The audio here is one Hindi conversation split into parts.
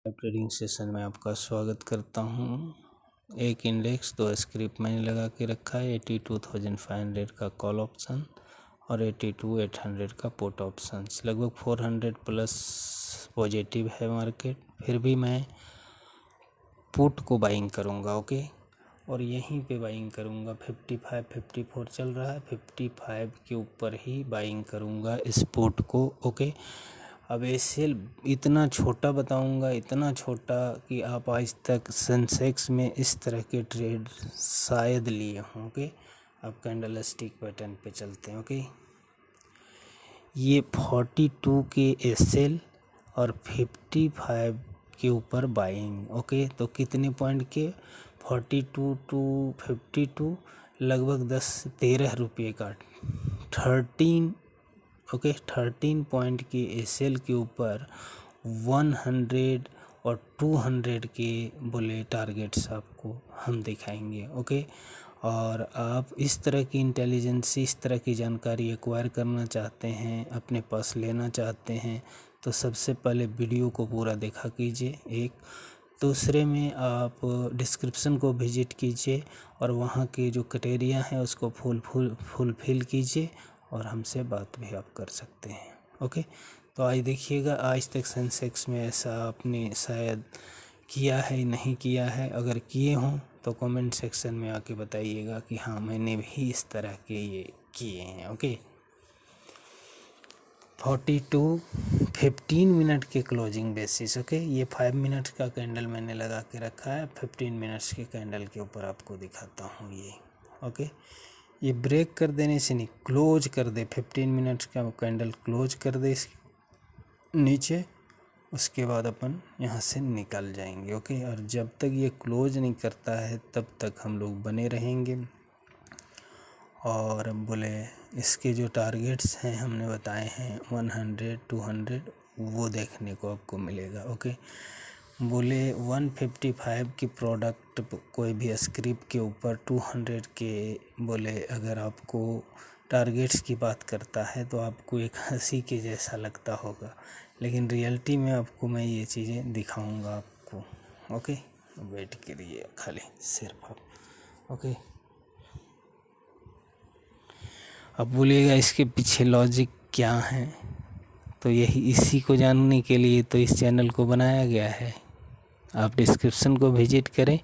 ट्रेडिंग सेशन में आपका स्वागत करता हूं। एक इंडेक्स 2 स्क्रिप्ट मैंने लगा के रखा है। 82,500 का कॉल ऑप्शन और 82,800 का पुट ऑप्शन। लगभग 400 प्लस पॉजिटिव है मार्केट, फिर भी मैं पुट को बाइंग करूंगा। ओके, और यहीं पे बाइंग करूंगा। 55-54 चल रहा है, 55 के ऊपर ही बाइंग करूंगा इस पुट को। ओके, अब एसएल इतना छोटा बताऊंगा, इतना छोटा कि आप आज तक सेंसेक्स में इस तरह के ट्रेड शायद लिए हों। ओके, अब कैंडल स्टिक पैटर्न पे चलते हैं। ओके, ये 42 के एसएल और 55 के ऊपर बाइंग। ओके, तो कितने पॉइंट के? 42 टू 52, लगभग 10-13 रुपये का 13। ओके, 13 पॉइंट के एसएल के ऊपर 100 और 200 के बोले टारगेट्स आपको हम दिखाएंगे। ओके, और आप इस तरह की इंटेलिजेंस, इस तरह की जानकारी एक्वायर करना चाहते हैं, अपने पास लेना चाहते हैं, तो सबसे पहले वीडियो को पूरा देखा कीजिए। एक दूसरे में आप डिस्क्रिप्शन को विजिट कीजिए और वहाँ के जो क्राइटेरिया हैं उसको फुलफिल कीजिए और हमसे बात भी आप कर सकते हैं। ओके, तो आज देखिएगा, आज तक सेंसेक्स में ऐसा आपने शायद किया है नहीं किया है। अगर किए हों तो कमेंट सेक्शन में आके बताइएगा कि हाँ मैंने भी इस तरह के ये किए हैं। ओके, 42 15 मिनट के क्लोजिंग बेसिस। ओके, ये 5 मिनट का कैंडल मैंने लगा के रखा है। 15 मिनट्स के कैंडल के ऊपर आपको दिखाता हूँ ये। ओके, ये ब्रेक कर देने से नहीं, क्लोज कर दे, 15 मिनट्स का कैंडल क्लोज कर दे इसके नीचे, उसके बाद अपन यहाँ से निकल जाएंगे। ओके, और जब तक ये क्लोज नहीं करता है तब तक हम लोग बने रहेंगे। और बोले इसके जो टारगेट्स हैं हमने बताए हैं 100, 200, वो देखने को आपको मिलेगा। ओके, बोले 155 की प्रोडक्ट कोई भी स्क्रिप्ट के ऊपर 200 के बोले अगर आपको टारगेट्स की बात करता है तो आपको एक हंसी के जैसा लगता होगा, लेकिन रियलिटी में आपको मैं ये चीज़ें दिखाऊंगा आपको। ओके, वेट करिए खाली सिर्फ आप। ओके, अब बोलिएगा इसके पीछे लॉजिक क्या है, तो यही इसी को जानने के लिए तो इस चैनल को बनाया गया है। आप डिस्क्रिप्शन को विजिट करें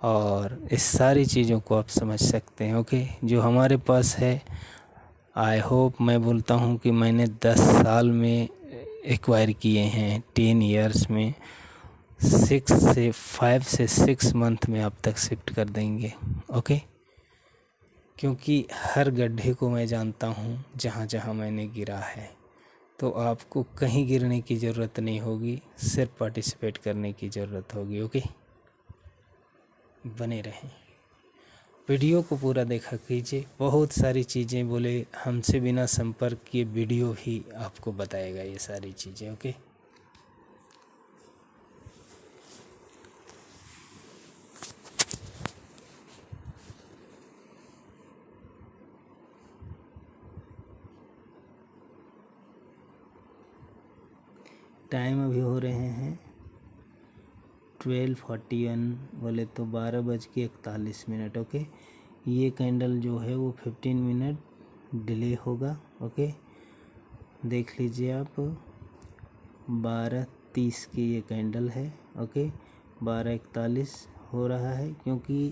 और इस सारी चीज़ों को आप समझ सकते हैं। ओके, जो हमारे पास है, आई होप मैं बोलता हूँ कि मैंने 10 साल में एक्वायर किए हैं, 10 इयर्स में 5 से 6 मंथ में आप तक शिफ्ट कर देंगे। ओके, क्योंकि हर गड्ढे को मैं जानता हूँ जहाँ जहाँ मैंने गिरा है, तो आपको कहीं गिरने की ज़रूरत नहीं होगी, सिर्फ पार्टिसिपेट करने की ज़रूरत होगी। ओके, बने रहें, वीडियो को पूरा देखा कीजिए। बहुत सारी चीज़ें बोले हमसे बिना संपर्क किए वीडियो भी आपको बताएगा ये सारी चीज़ें। ओके, टाइम अभी हो रहे हैं 12:41, बोले तो 12:41। ओके, ये कैंडल जो है वो 15 मिनट डिले होगा। ओके, देख लीजिए आप, 12:30 की ये कैंडल है। ओके, 12:41 हो रहा है, क्योंकि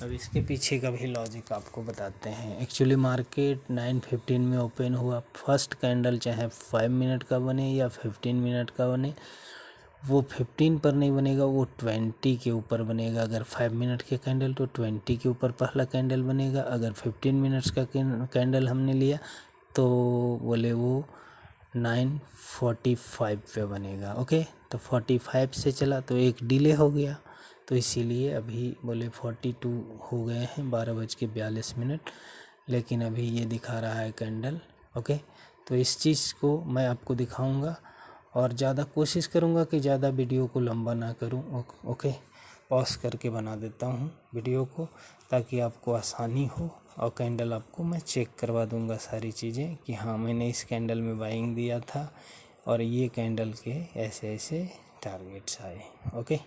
अब इसके पीछे का भी लॉजिक आपको बताते हैं। एक्चुअली मार्केट 9:15 में ओपन हुआ। फर्स्ट कैंडल चाहे 5 मिनट का बने या 15 मिनट का बने, वो 15 पर नहीं बनेगा, वो 20 के ऊपर बनेगा। अगर 5 मिनट के कैंडल तो 20 के ऊपर पहला कैंडल बनेगा। अगर 15 मिनट्स का कैंडल हमने लिया तो बोले वो 9:45 पे बनेगा। ओके, तो 45 से चला तो एक डिले हो गया, तो इसीलिए अभी बोले 42 हो गए हैं 12:42, लेकिन अभी ये दिखा रहा है कैंडल। ओके, तो इस चीज़ को मैं आपको दिखाऊंगा और ज़्यादा कोशिश करूंगा कि ज़्यादा वीडियो को लंबा ना करूं। ओके, पॉज करके बना देता हूं वीडियो को ताकि आपको आसानी हो, और कैंडल आपको मैं चेक करवा दूंगा सारी चीज़ें कि हाँ मैंने इस कैंडल में बाइंग दिया था और ये कैंडल के ऐसे ऐसे टारगेट्स आए। ओके,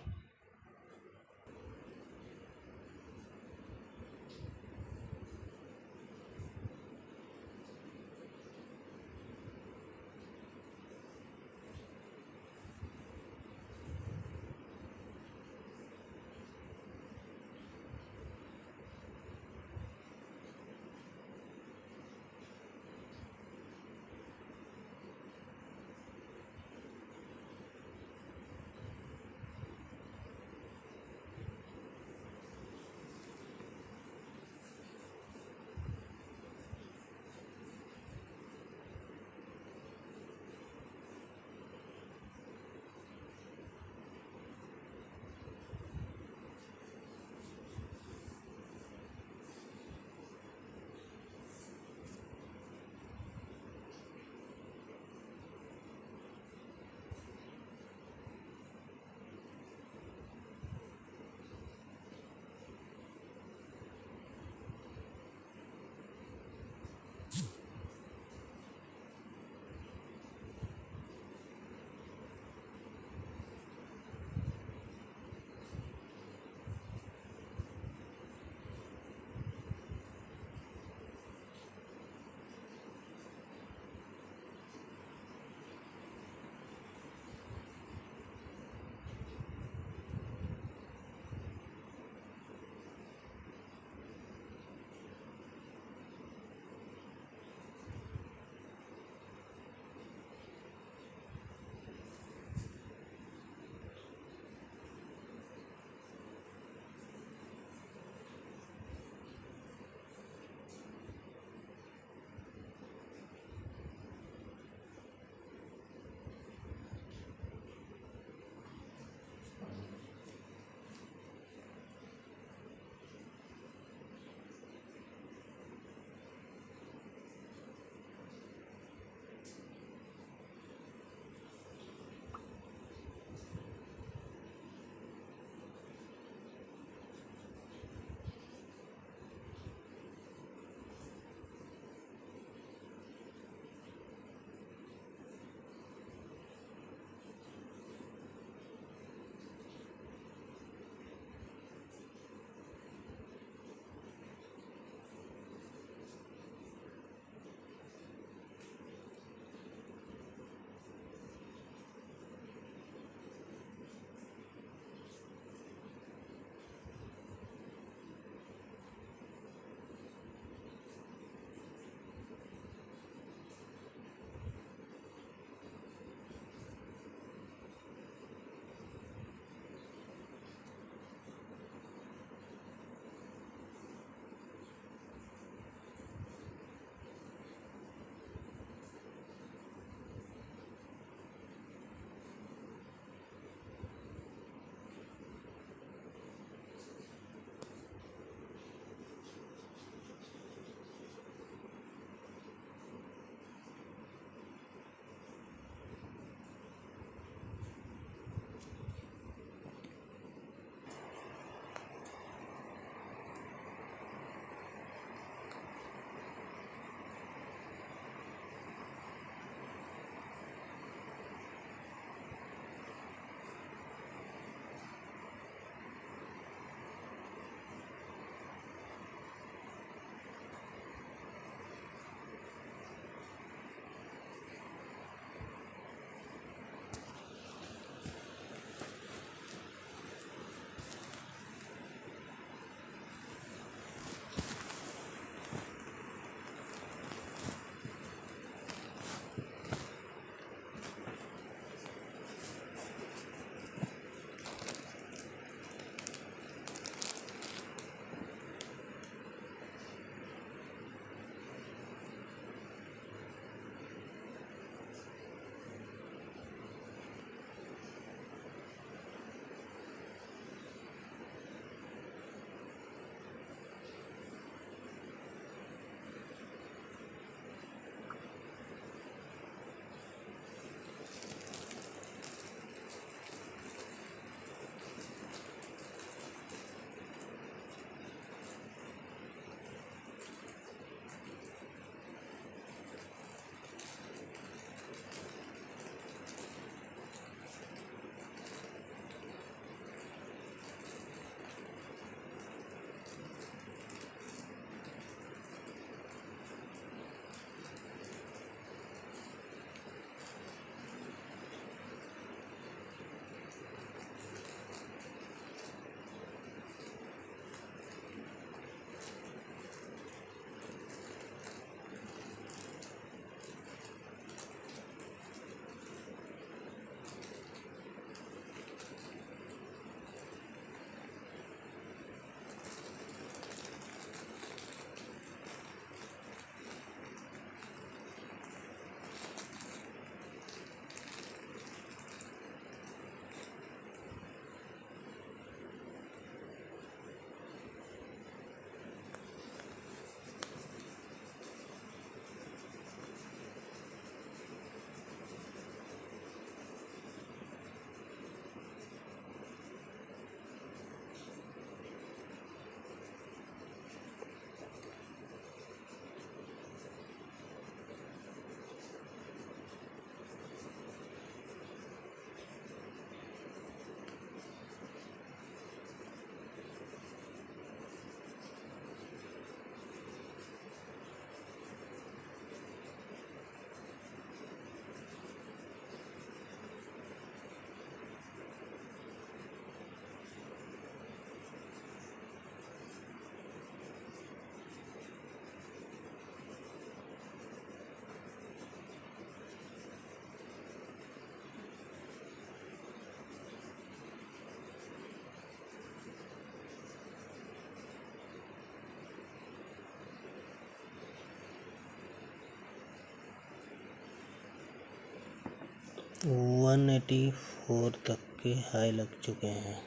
184 तक के हाई लग चुके हैं।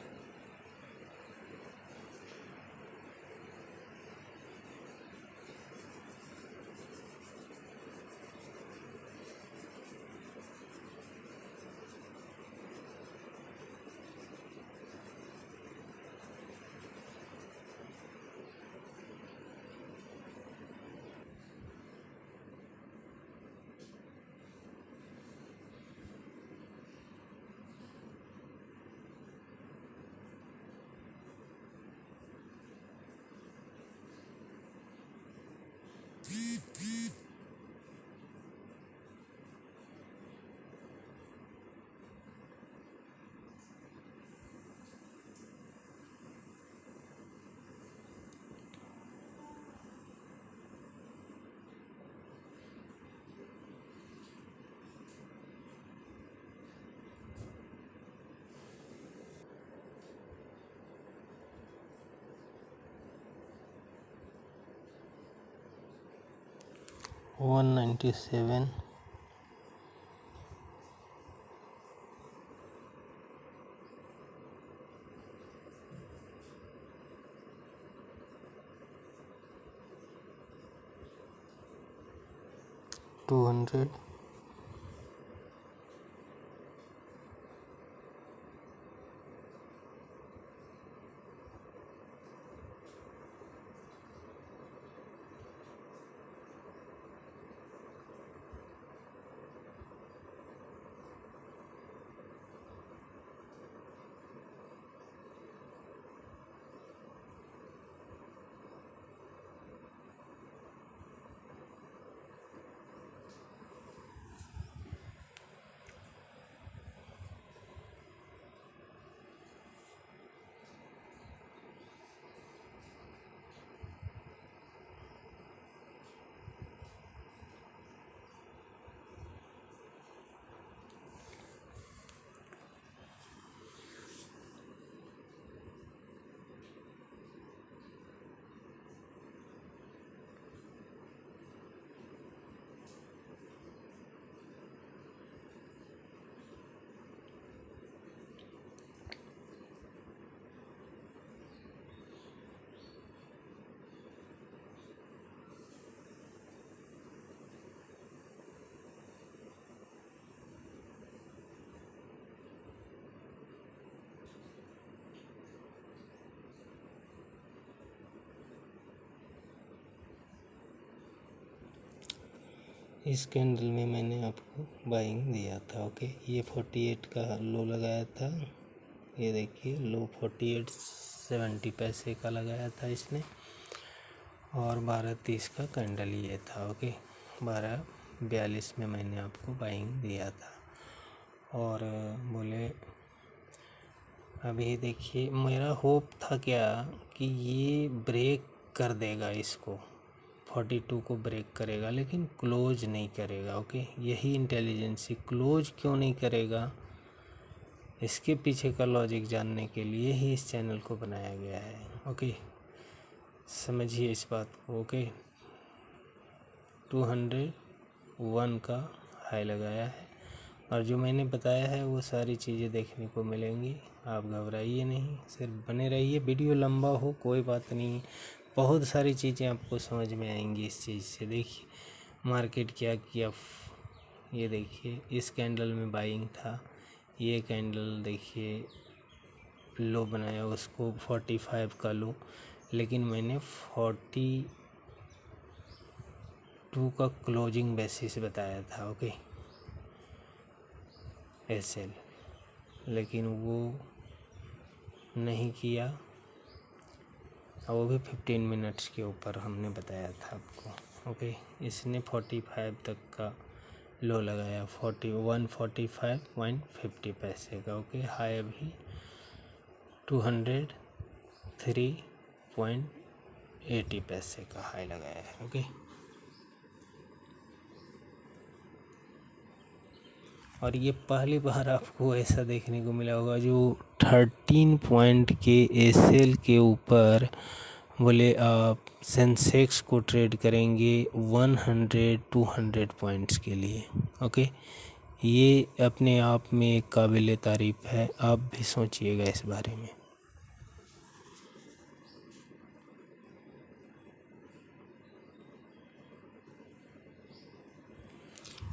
$197, $200, इस कैंडल में मैंने आपको बाइंग दिया था। ओके, ये 48 का लो लगाया था। ये देखिए लो 48.70 पैसे का लगाया था इसने, और 12.30 का कैंडल ये था। ओके, 12.42 में मैंने आपको बाइंग दिया था। और बोले अभी देखिए, मेरा होप था क्या कि ये ब्रेक कर देगा, इसको 42 को ब्रेक करेगा, लेकिन क्लोज नहीं करेगा। ओके, यही इंटेलिजेंसी, क्लोज क्यों नहीं करेगा, इसके पीछे का लॉजिक जानने के लिए ही इस चैनल को बनाया गया है। ओके, समझिए इस बात को। ओके, 201 का हाई लगाया है, और जो मैंने बताया है वो सारी चीज़ें देखने को मिलेंगी। आप घबराइए नहीं, सिर्फ बने रहिए। वीडियो लंबा हो कोई बात नहीं, बहुत सारी चीज़ें आपको समझ में आएंगी इस चीज़ से। देखिए मार्केट क्या किया, ये देखिए इस कैंडल में बाइंग था। ये कैंडल देखिए लो बनाया, उसको 45 का लो, लेकिन मैंने 42 का क्लोजिंग बेसिस बताया था। ओके, एसएल, लेकिन वो नहीं किया, और वो भी 15 मिनट्स के ऊपर हमने बताया था आपको। ओके, इसने 45 तक का लो लगाया, 145.50 पैसे का। ओके, हाई अभी 203.80 पैसे का हाई लगाया है। ओके, और ये पहली बार आपको ऐसा देखने को मिला होगा जो 13 पॉइंट के एसएल के ऊपर बोले आप सेंसेक्स को ट्रेड करेंगे 100-200 पॉइंट्स के लिए। ओके, ये अपने आप में एक काबिल तारीफ़ है। आप भी सोचिएगा इस बारे में।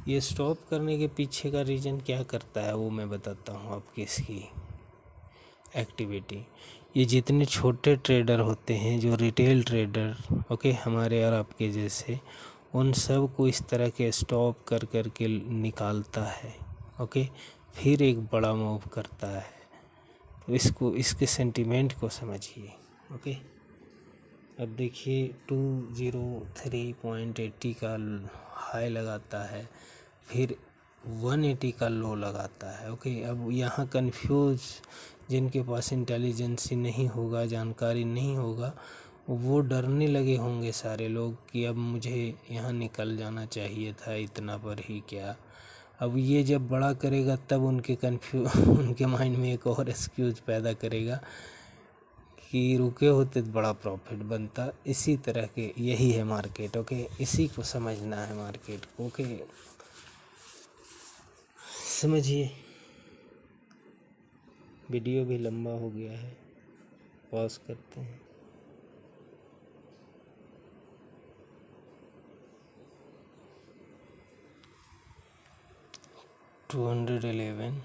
ये स्टॉप करने के पीछे का रीज़न क्या करता है वो मैं बताता हूँ आपकी इसकी एक्टिविटी। ये जितने छोटे ट्रेडर होते हैं, जो रिटेल ट्रेडर, ओके, हमारे और आपके जैसे, उन सब को इस तरह के स्टॉप कर कर के निकालता है, ओके, फिर एक बड़ा मूव करता है। तो इसके सेंटीमेंट को समझिए, ओके। अब देखिए 203.80 का हाई लगाता है, फिर 180 का लो लगाता है, ओके। अब यहाँ कंफ्यूज जिनके पास इंटेलिजेंसी नहीं होगा, जानकारी नहीं होगा, वो डरने लगे होंगे सारे लोग कि अब मुझे यहाँ निकल जाना चाहिए था, इतना पर ही क्या। अब ये जब बड़ा करेगा तब उनके माइंड में एक और एक्सक्यूज पैदा करेगा कि रुके होते तो बड़ा प्रॉफिट बनता। इसी तरह के यही है मार्केट, ओके। इसी को समझना है मार्केट को, ओके। समझिए। वीडियो भी लंबा हो गया है, पॉज करते हैं। $211,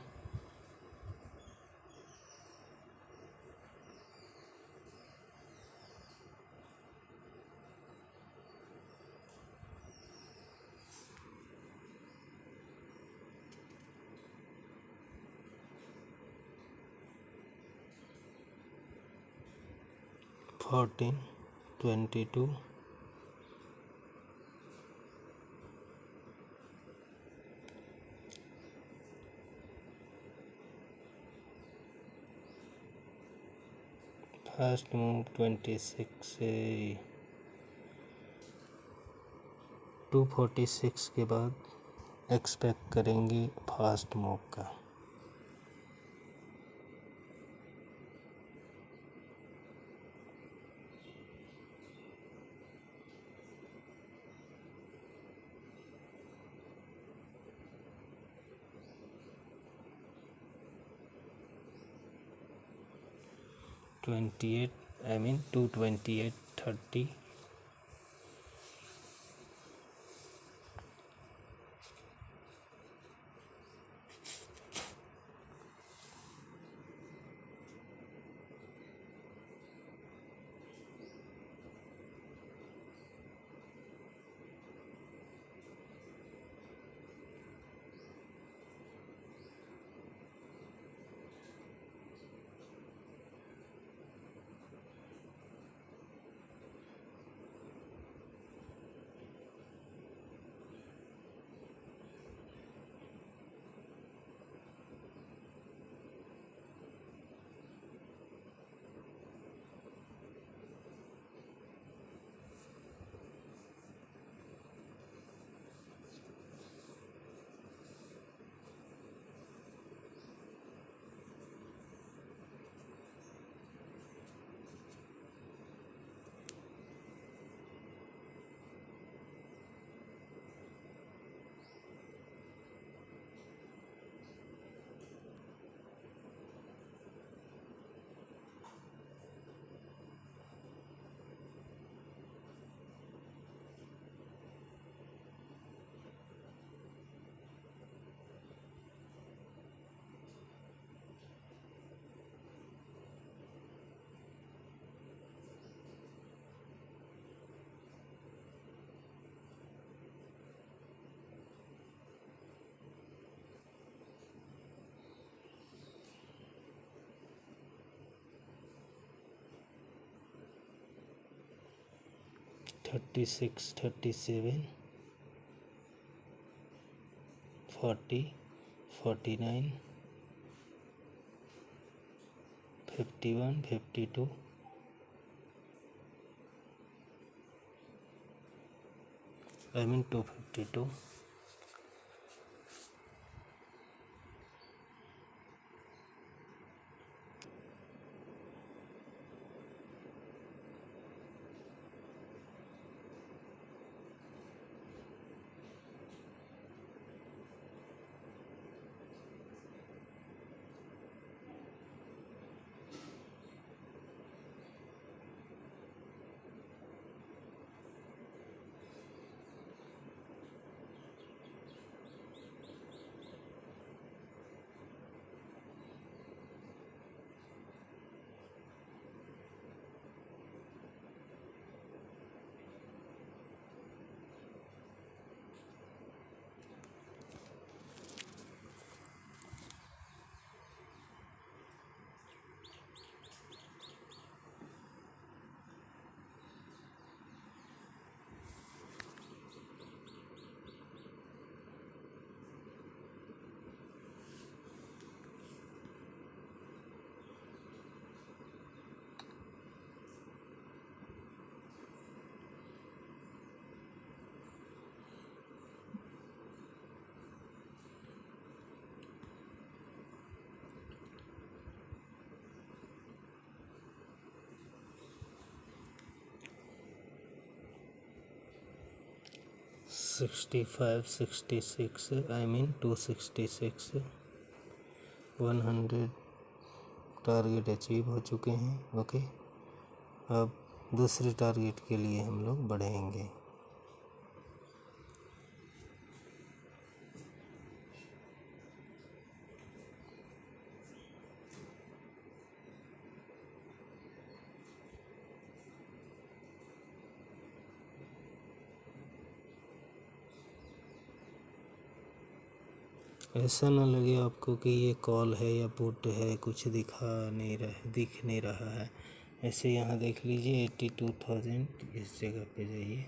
$14, $22, फास्ट मूव 26 से 246 के बाद एक्सपेक्ट करेंगे फास्ट मूव का। I mean 228.30, $36, $37, $40, $49, $51, $52, I mean 252, 65 66 I mean 266 100 target achieve हो चुके हैं। ओके, अब दूसरे टारगेट के लिए हम लोग बढ़ेंगे। ऐसा ना लगे आपको कि ये कॉल है या पुट है, कुछ दिख नहीं रहा है। ऐसे यहाँ देख लीजिए 82,000, इस जगह पे जाइए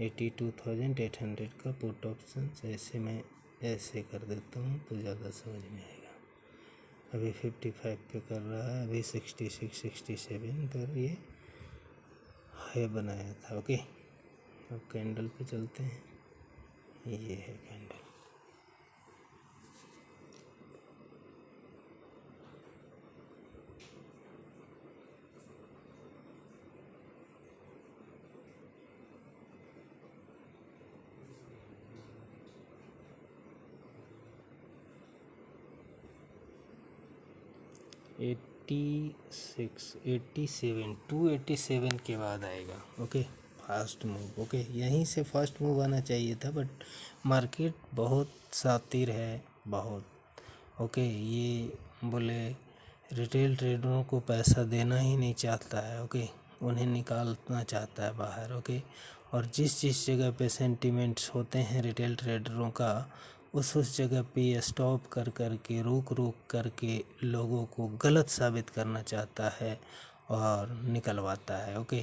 82,800 का पुट ऑप्शन। ऐसे मैं ऐसे कर देता हूँ तो ज़्यादा समझ में आएगा। अभी 55 पे कर रहा है, अभी 66 67 पर ये हाई बनाया था। ओके, अब कैंडल पे चलते हैं। ये है कैंडल। $86 $87 $287 के बाद आएगा। Okay, fast move. ओके, यहीं से फास्ट मूव आना चाहिए था, बट मार्केट बहुत शातिर है, बहुत। ओके, ये बोले रिटेल ट्रेडरों को पैसा देना ही नहीं चाहता है। ओके, उन्हें निकालना चाहता है बाहर। ओके, और जिस जगह पे सेंटिमेंट्स होते हैं रिटेल ट्रेडरों का, उस जगह पे स्टॉप कर के रोक करके लोगों को गलत साबित करना चाहता है और निकलवाता है। ओके,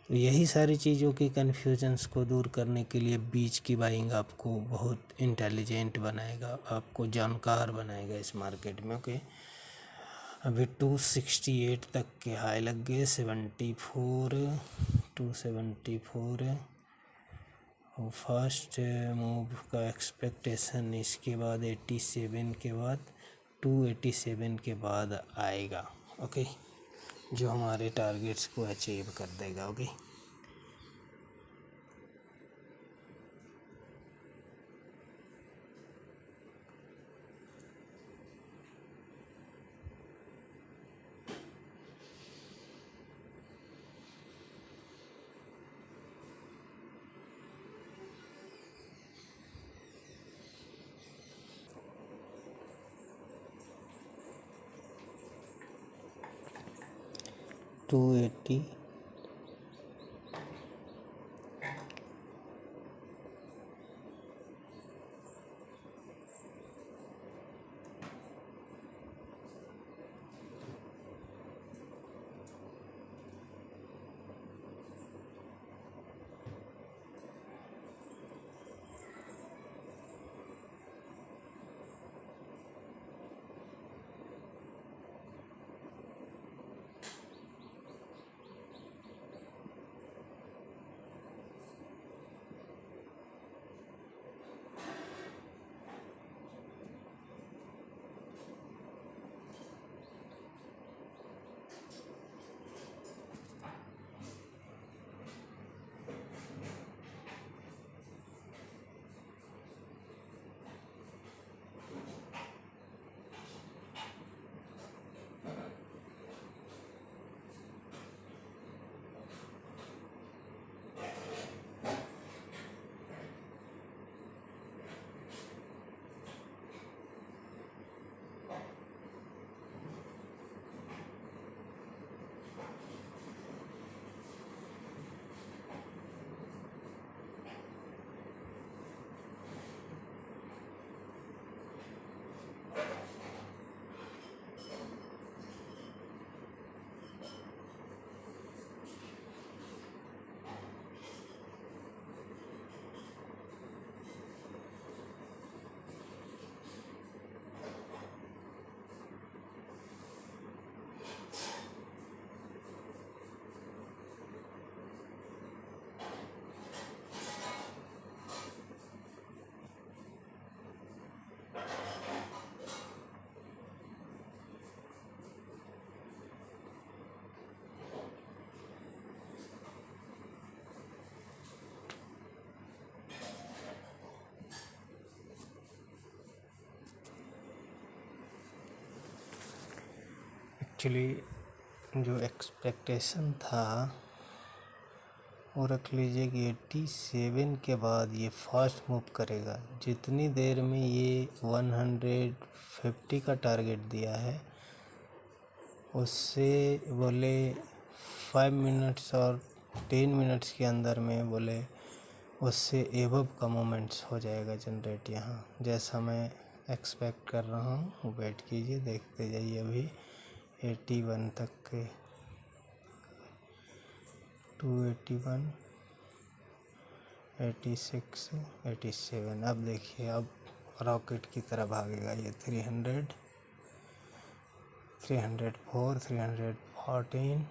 तो यही सारी चीज़ों के कन्फ्यूजन्स को दूर करने के लिए बीच की बाइंग आपको बहुत इंटेलिजेंट बनाएगा, आपको जानकार बनाएगा इस मार्केट में। ओके, अभी 268 तक के हाई लग गए, 274 और फर्स्ट मूव का एक्सपेक्टेशन इसके बाद 87 के बाद 287 के बाद आएगा। ओके, जो हमारे टारगेट्स को अचीव कर देगा। ओके, टू एटी एक्चुअली जो एक्सपेक्टेशन था वो रख लीजिए कि 87 के बाद ये फास्ट मूव करेगा। जितनी देर में ये 150 का टारगेट दिया है उससे बोले 5 मिनट्स और 10 मिनट्स के अंदर में बोले उससे एबव का मोमेंट्स हो जाएगा जनरेट यहाँ, जैसा मैं एक्सपेक्ट कर रहा हूँ। वेट कीजिए, देखते जाइए। अभी 81 तक के 281, 86, 87। अब देखिए, अब रॉकेट की तरह भागेगा ये। 300, 304, 314,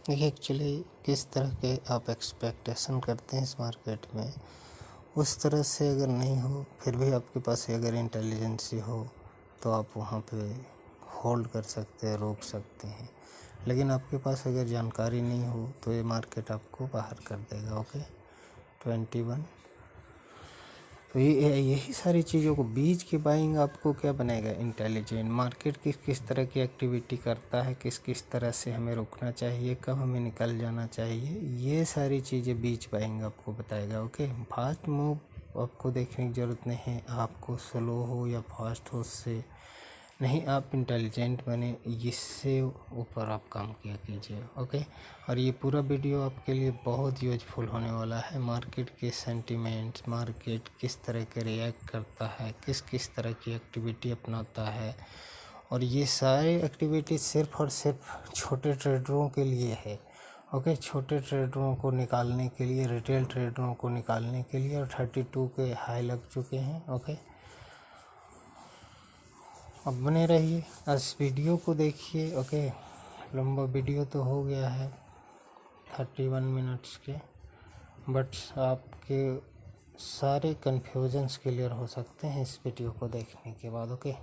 देखिए एक्चुअली किस तरह के आप एक्सपेक्टेशन करते हैं इस मार्केट में, उस तरह से अगर नहीं हो, फिर भी आपके पास अगर इंटेलिजेंसी हो तो आप वहाँ पे होल्ड कर सकते हैं, रोक सकते हैं। लेकिन आपके पास अगर जानकारी नहीं हो तो ये मार्केट आपको बाहर कर देगा। ओके, 21। तो ये यही सारी चीज़ों को, बीच की बाइंग आपको क्या बनाएगा, इंटेलिजेंट। मार्केट किस किस तरह की एक्टिविटी करता है, किस किस तरह से हमें रुकना चाहिए, कब हमें निकल जाना चाहिए, ये सारी चीज़ें बीच बाइंग आपको बताएगा। ओके, फास्ट मूव आपको देखने की ज़रूरत नहीं है, आपको स्लो हो या फास्ट हो उससे नहीं, आप इंटेलिजेंट बने, इससे ऊपर आप काम किया कीजिए। ओके, और ये पूरा वीडियो आपके लिए बहुत यूजफुल होने वाला है। मार्केट के सेंटिमेंट्स, मार्केट किस तरह के रिएक्ट करता है, किस किस तरह की एक्टिविटी अपनाता है, और ये सारी एक्टिविटी सिर्फ और सिर्फ छोटे ट्रेडरों के लिए है। ओके, छोटे ट्रेडरों को निकालने के लिए, रिटेल ट्रेडरों को निकालने के लिए। और 32 के हाई लग चुके हैं। ओके, अब बने रहिए, इस वीडियो को देखिए। ओके, लंबा वीडियो तो हो गया है 31 मिनट्स के, बट आपके सारे कन्फ्यूजन्स क्लियर हो सकते हैं इस वीडियो को देखने के बाद। Okay,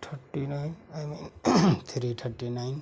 39 I mean 339।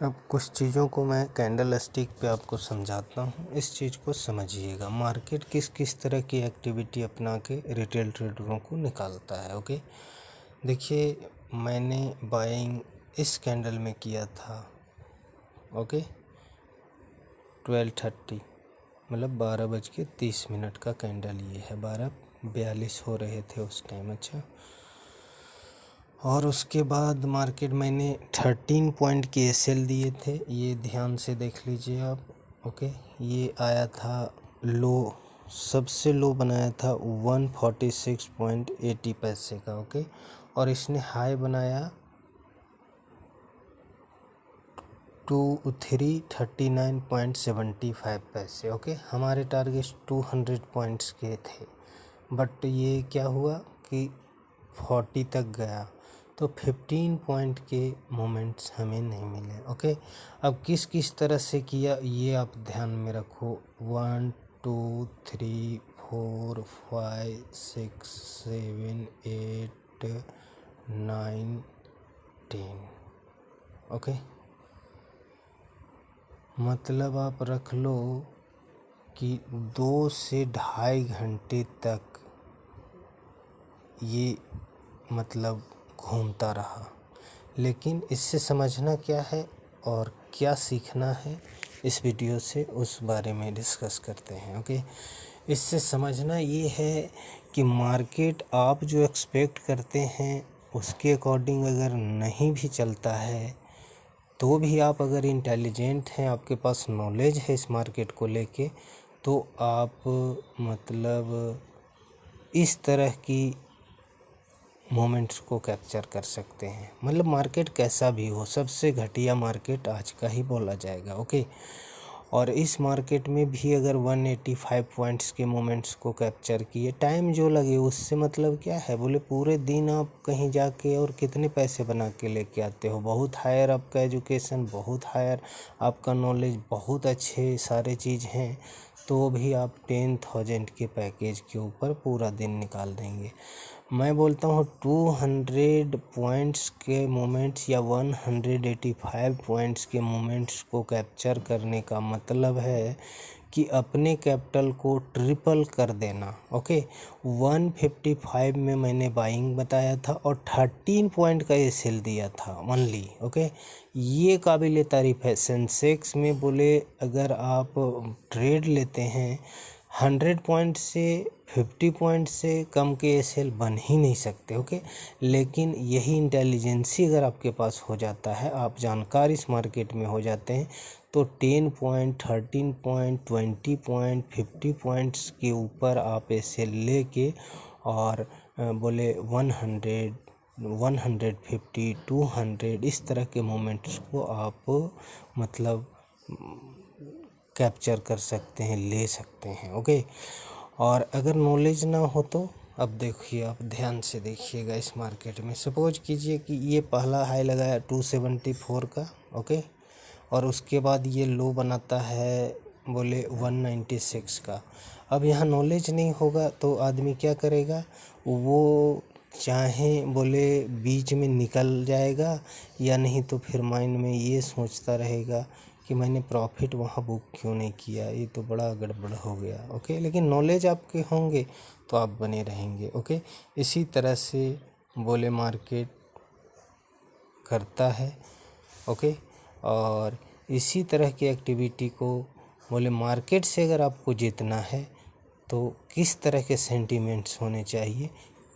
अब कुछ चीज़ों को मैं कैंडल स्टिक पे आपको समझाता हूँ, इस चीज़ को समझिएगा। मार्केट किस किस तरह की एक्टिविटी अपना के रिटेल ट्रेडरों को निकालता है। ओके, देखिए मैंने बाइंग इस कैंडल में किया था। ओके, 12:30 मतलब 12:30 का कैंडल ये है। 12:42 हो रहे थे उस टाइम। अच्छा, और उसके बाद मार्केट मैंने 13 पॉइंट के एसएल दिए थे, ये ध्यान से देख लीजिए आप। ओके, ये आया था लो, सबसे लो बनाया था 146.80 पैसे का। ओके, और इसने हाई बनाया 339.75 पैसे। ओके, हमारे टारगेट 200 पॉइंट्स के थे, बट ये क्या हुआ कि 40 तक गया, तो 15 पॉइंट के मोमेंट्स हमें नहीं मिले। ओके, अब किस किस तरह से किया ये आप ध्यान में रखो। 1 2 3 4 5 6 7 8 9 10। ओके, मतलब आप रख लो कि 2 से 2.5 घंटे तक ये मतलब घूमता रहा। लेकिन इससे समझना क्या है और क्या सीखना है, इस वीडियो से उस बारे में डिस्कस करते हैं। ओके, इससे समझना ये है कि मार्केट आप जो एक्सपेक्ट करते हैं उसके अकॉर्डिंग अगर नहीं भी चलता है, तो भी आप अगर इंटेलिजेंट हैं, आपके पास नॉलेज है इस मार्केट को लेके, तो आप मतलब इस तरह की मोमेंट्स को कैप्चर कर सकते हैं। मतलब मार्केट कैसा भी हो, सबसे घटिया मार्केट आज का ही बोला जाएगा। ओके, और इस मार्केट में भी अगर 185 पॉइंट्स के मोमेंट्स को कैप्चर किए, टाइम जो लगे उससे मतलब क्या है, बोले पूरे दिन आप कहीं जाके और कितने पैसे बना के लेके आते हो। बहुत हायर आपका एजुकेशन, बहुत हायर आपका नॉलेज, बहुत अच्छे सारे चीज़ हैं, तो भी आप 10,000 के पैकेज के ऊपर पूरा दिन निकाल देंगे। मैं बोलता हूँ 200 पॉइंट्स के मोमेंट्स या 185 पॉइंट्स के मोमेंट्स को कैप्चर करने का मतलब है कि अपने कैपिटल को ट्रिपल कर देना। ओके, 155 में मैंने बाइंग बताया था और 13 पॉइंट का ये सेल दिया था ओनली। ओके, ये काबिल तारीफ़ है। सेंसेक्स में बोले अगर आप ट्रेड लेते हैं 100 पॉइंट से 50 पॉइंट से कम के एसएल बन ही नहीं सकते। ओके, लेकिन यही इंटेलिजेंसी अगर आपके पास हो जाता है, आप जानकार इस मार्केट में हो जाते हैं, तो 10 पॉइंट 13 पॉइंट 20 पॉइंट 50 पॉइंट्स के ऊपर आप एसएल लेके और बोले 100 150 200 इस तरह के मोमेंट्स को आप मतलब कैप्चर कर सकते हैं, ले सकते हैं। ओके, और अगर नॉलेज ना हो तो अब देखिए, आप ध्यान से देखिएगा इस मार्केट में। सपोज कीजिए कि ये पहला हाई लगाया 274 का। ओके, और उसके बाद ये लो बनाता है बोले 196 का। अब यहाँ नॉलेज नहीं होगा तो आदमी क्या करेगा, वो चाहे बोले बीच में निकल जाएगा, या नहीं तो फिर माइंड में ये सोचता रहेगा कि मैंने प्रॉफिट वहाँ बुक क्यों नहीं किया, ये तो बड़ा गड़बड़ हो गया। ओके, लेकिन नॉलेज आपके होंगे तो आप बने रहेंगे। ओके, इसी तरह से बोले मार्केट करता है। ओके, और इसी तरह की एक्टिविटी को बोले मार्केट से अगर आपको जीतना है तो किस तरह के सेंटिमेंट्स होने चाहिए,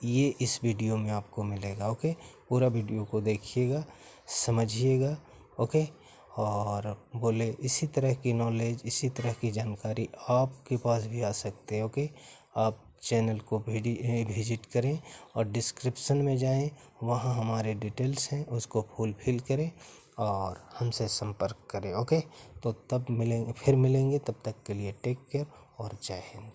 ये इस वीडियो में आपको मिलेगा। ओके, पूरा वीडियो को देखिएगा, समझिएगा। ओके, और बोले इसी तरह की नॉलेज, इसी तरह की जानकारी आपके पास भी आ सकते हैं। ओके, आप चैनल को विजिट करें और डिस्क्रिप्शन में जाएं, वहाँ हमारे डिटेल्स हैं, उसको फुलफिल करें और हमसे संपर्क करें। ओके, तो तब मिलेंगे, फिर मिलेंगे, तब तक के लिए टेक केयर और जय हिंद।